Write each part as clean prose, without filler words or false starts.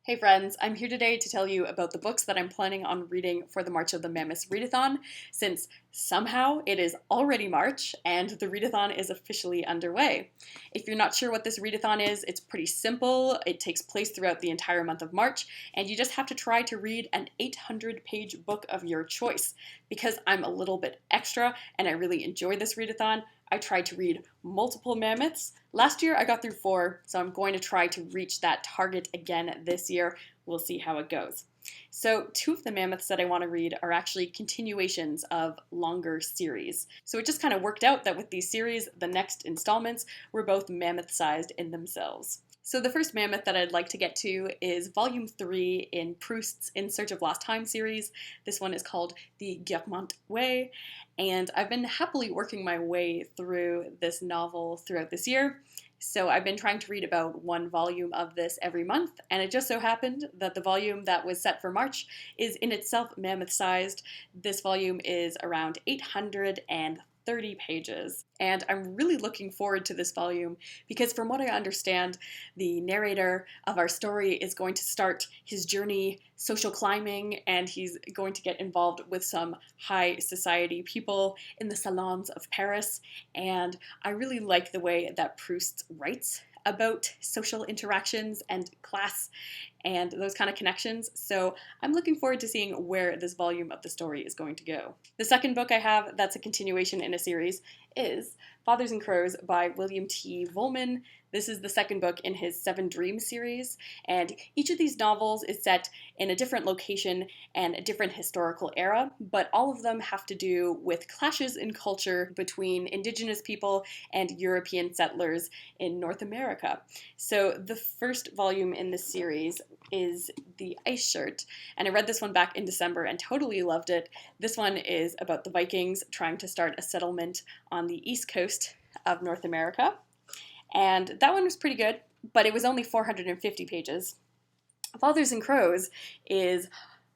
Hey friends, I'm here today to tell you about the books that I'm planning on reading for the March of the Mammoths Readathon, since somehow it is already March and the readathon is officially underway. If you're not sure what this readathon is, it's pretty simple. It takes place throughout the entire month of March, and you just have to try to read an 800-page book of your choice. Because I'm a little bit extra and I really enjoy this readathon, I tried to read multiple mammoths. Last year I got through 4, so I'm going to try to reach that target again this year. We'll see how it goes. So 2 of the mammoths that I want to read are actually continuations of longer series. So it just kind of worked out that with these series, the next installments were both mammoth-sized in themselves. So the first mammoth that I'd like to get to is Volume 3 in Proust's In Search of Lost Time series. This one is called The Guermantes Way, and I've been happily working my way through this novel throughout this year. So I've been trying to read about 1 volume of this every month, and it just so happened that the volume that was set for March is in itself mammoth-sized. This volume is around 830 pages, and I'm really looking forward to this volume because from what I understand, the narrator of our story is going to start his journey social climbing, and he's going to get involved with some high society people in the salons of Paris, and I really like the way that Proust writes about social interactions and class and those kind of connections, so I'm looking forward to seeing where this volume of the story is going to go. The second book I have that's a continuation in a series is Fathers and Crows by William T. Vollmann. This is the second book in his 7 Dreams series, and each of these novels is set in a different location and a different historical era, but all of them have to do with clashes in culture between indigenous people and European settlers in North America. So the first volume in this series is The Ice Shirt, and I read this one back in December and totally loved it. This one is about the Vikings trying to start a settlement on the east coast of North America. And that one was pretty good, but it was only 450 pages. Fathers and Crows is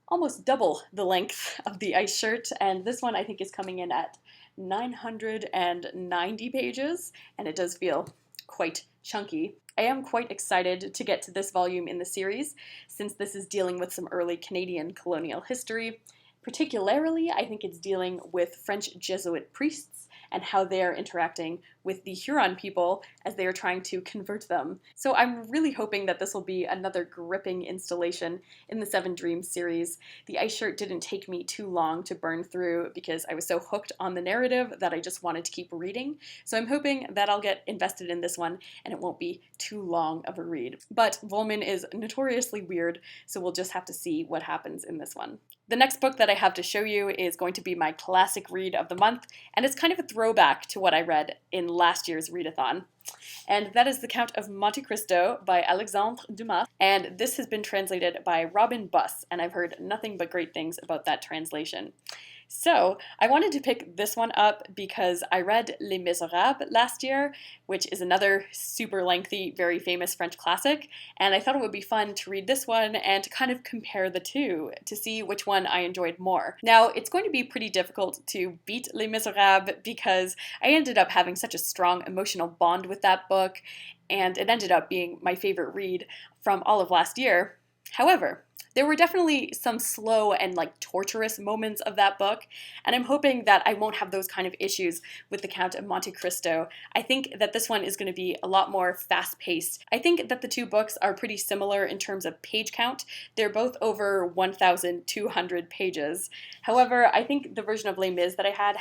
almost double the length of The Ice Shirt, and this one I think is coming in at 990 pages, and it does feel quite chunky. I am quite excited to get to this volume in the series, since this is dealing with some early Canadian colonial history. Particularly, I think it's dealing with French Jesuit priests and how they are interacting with the Huron people as they are trying to convert them. So I'm really hoping that this will be another gripping installation in the 7 Dreams series. The Ice Shirt didn't take me too long to burn through because I was so hooked on the narrative that I just wanted to keep reading. So I'm hoping that I'll get invested in this one and it won't be too long of a read. But Vollmann is notoriously weird, so we'll just have to see what happens in this one. The next book that I have to show you is going to be my classic read of the month, and it's kind of a throwback to what I read in last year's readathon. And that is The Count of Monte Cristo by Alexandre Dumas, and this has been translated by Robin Buss, and I've heard nothing but great things about that translation. So, I wanted to pick this one up because I read Les Miserables last year, which is another super lengthy, very famous French classic, and I thought it would be fun to read this one and to kind of compare the two to see which one I enjoyed more. Now, it's going to be pretty difficult to beat Les Miserables because I ended up having such a strong emotional bond with that book, and it ended up being my favorite read from all of last year. However, there were definitely some slow and torturous moments of that book, and I'm hoping that I won't have those kind of issues with The Count of Monte Cristo. I think that this one is going to be a lot more fast-paced. I think that the 2 books are pretty similar in terms of page count. They're both over 1,200 pages. However, I think the version of Les Mis that I had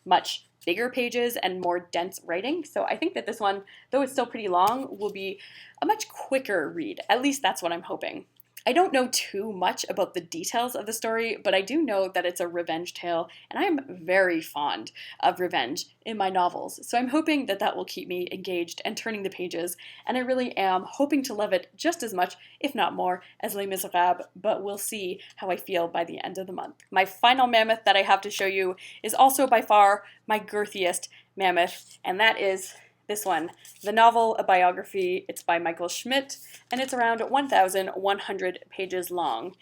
much bigger pages and more dense writing, so I think that this one, though it's still pretty long, will be a much quicker read. At least that's what I'm hoping. I don't know too much about the details of the story, but I do know that it's a revenge tale, and I am very fond of revenge in my novels, so I'm hoping that that will keep me engaged and turning the pages, and I really am hoping to love it just as much, if not more, as Les Miserables, but we'll see how I feel by the end of the month. My final mammoth that I have to show you is also by far my girthiest mammoth, and that is this one, the novel A Biography. It's by Michael Schmidt, and it's around 1,100 pages long.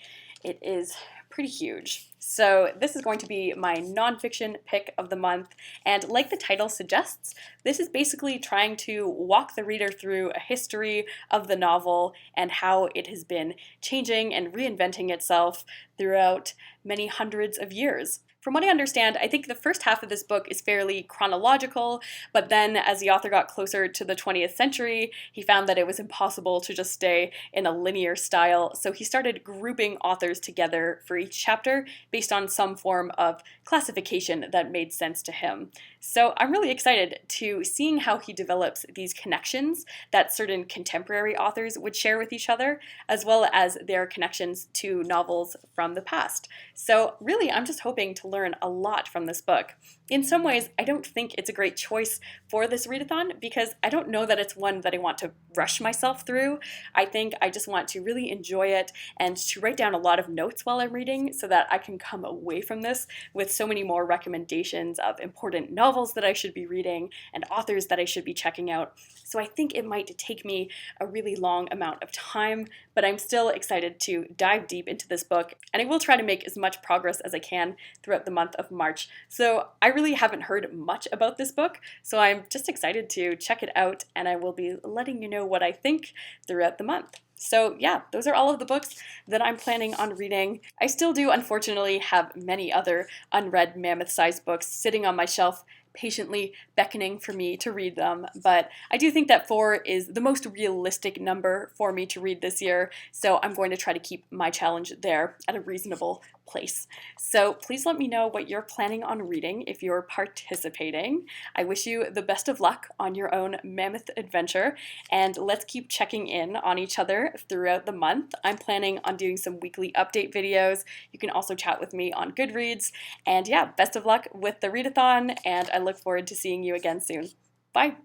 It is pretty huge. So this is going to be my nonfiction pick of the month, and like the title suggests, this is basically trying to walk the reader through a history of the novel and how it has been changing and reinventing itself throughout many hundreds of years. From what I understand, I think the first half of this book is fairly chronological, but then as the author got closer to the 20th century, he found that it was impossible to just stay in a linear style, so he started grouping authors together for each chapter based on some form of classification that made sense to him. So I'm really excited to seeing how he develops these connections that certain contemporary authors would share with each other, as well as their connections to novels from the past. So really, I'm just hoping to learn a lot from this book. In some ways, I don't think it's a great choice for this readathon because I don't know that it's one that I want to rush myself through. I think I just want to really enjoy it and to write down a lot of notes while I'm reading so that I can come away from this with so many more recommendations of important novels that I should be reading and authors that I should be checking out. So I think it might take me a really long amount of time, but I'm still excited to dive deep into this book, and I will try to make as much progress as I can throughout the month of March. So I really haven't heard much about this book, so I'm just excited to check it out, and I will be letting you know what I think throughout the month. So yeah, those are all of the books that I'm planning on reading. I still do, unfortunately, have many other unread mammoth-sized books sitting on my shelf, patiently beckoning for me to read them, but I do think that 4 is the most realistic number for me to read this year, so I'm going to try to keep my challenge there at a reasonable place. So please let me know what you're planning on reading if you're participating. I wish you the best of luck on your own mammoth adventure, and let's keep checking in on each other throughout the month. I'm planning on doing some weekly update videos. You can also chat with me on Goodreads, and yeah, best of luck with the readathon, and I look forward to seeing you again soon. Bye!